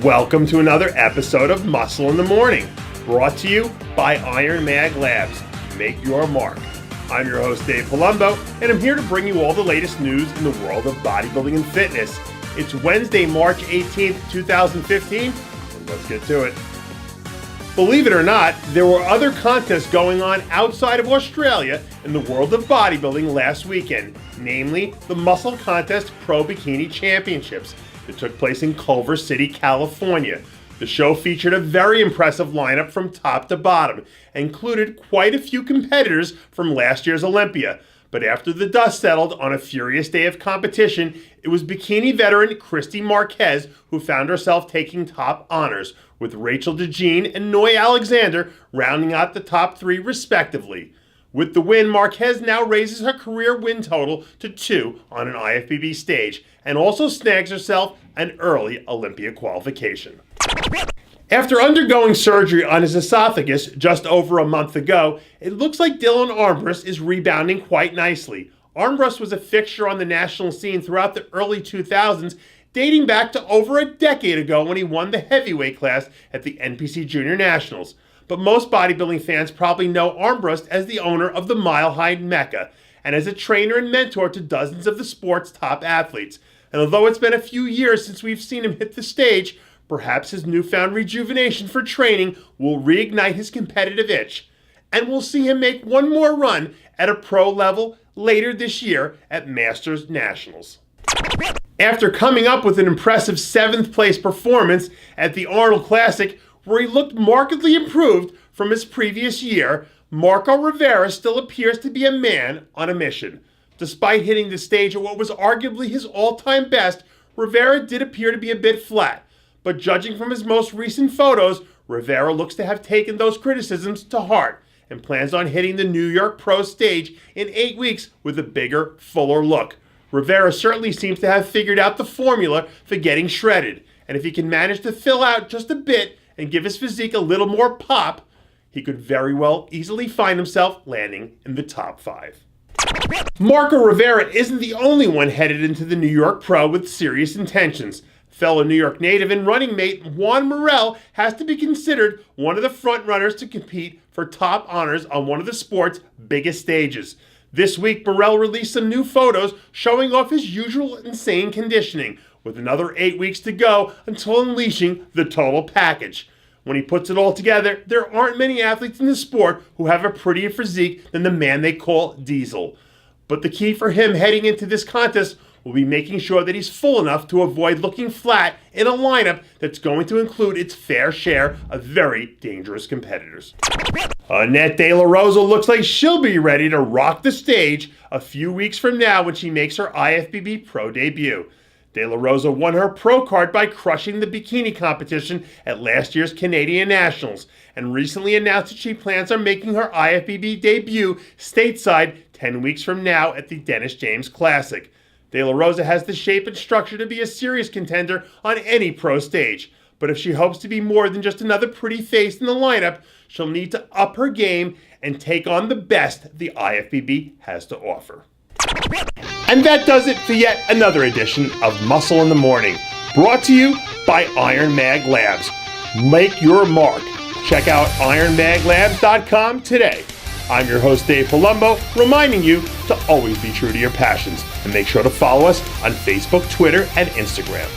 Welcome to another episode of Muscle in the Morning, brought to you by Iron Mag Labs. Make your mark. I'm your host, Dave Palumbo, and I'm here to bring you all the latest news in the world of bodybuilding and fitness. It's Wednesday, March 18th, 2015, and let's get to it. Believe it or not, there were other contests going on outside of Australia in the world of bodybuilding last weekend, namely the Muscle Contest Pro Bikini Championships that took place in Culver City, California. The show featured a very impressive lineup from top to bottom and included quite a few competitors from last year's Olympia. But after the dust settled on a furious day of competition, it was bikini veteran Christy Marquez who found herself taking top honors, with Rachel DeJean and Noy Alexander rounding out the top three respectively. With the win, Marquez now raises her career win total to 2 on an IFBB stage and also snags herself an early Olympia qualification. After undergoing surgery on his esophagus just over a month ago, it looks like Dylan Armbrust is rebounding quite nicely. Armbrust was a fixture on the national scene throughout the early 2000s, dating back to over a decade ago when he won the heavyweight class at the NPC Junior Nationals. But most bodybuilding fans probably know Armbrust as the owner of the Mile High Mecca and as a trainer and mentor to dozens of the sport's top athletes. And although it's been a few years since we've seen him hit the stage, perhaps his newfound rejuvenation for training will reignite his competitive itch, and we'll see him make one more run at a pro level later this year at Masters Nationals. After coming up with an impressive 7th place performance at the Arnold Classic, where he looked markedly improved from his previous year, Marco Rivera still appears to be a man on a mission. Despite hitting the stage at what was arguably his all-time best, Rivera did appear to be a bit flat. But judging from his most recent photos, Rivera looks to have taken those criticisms to heart and plans on hitting the New York Pro stage in 8 weeks with a bigger, fuller look. Rivera certainly seems to have figured out the formula for getting shredded, and if he can manage to fill out just a bit and give his physique a little more pop, he could very well easily find himself landing in the top 5. Marco Rivera isn't the only one headed into the New York Pro with serious intentions. Fellow New York native and running mate Juan Morel has to be considered one of the front runners to compete for top honors on one of the sport's biggest stages. This week, Morel released some new photos showing off his usual insane conditioning, with another 8 weeks to go until unleashing the total package. When he puts it all together, there aren't many athletes in the sport who have a prettier physique than the man they call Diesel. But the key for him heading into this contest will be making sure that he's full enough to avoid looking flat in a lineup that's going to include its fair share of very dangerous competitors. Annette de la Rosa looks like she'll be ready to rock the stage a few weeks from now when she makes her IFBB Pro debut. De La Rosa won her pro card by crushing the bikini competition at last year's Canadian Nationals and recently announced that she plans on making her IFBB debut stateside 10 weeks from now at the Dennis James Classic. De La Rosa has the shape and structure to be a serious contender on any pro stage, but if she hopes to be more than just another pretty face in the lineup, she'll need to up her game and take on the best the IFBB has to offer. And that does it for yet another edition of Muscle in the Morning, brought to you by Iron Mag Labs. Make your mark. Check out ironmaglabs.com today. I'm your host, Dave Palumbo, reminding you to always be true to your passions and make sure to follow us on Facebook, Twitter, and Instagram.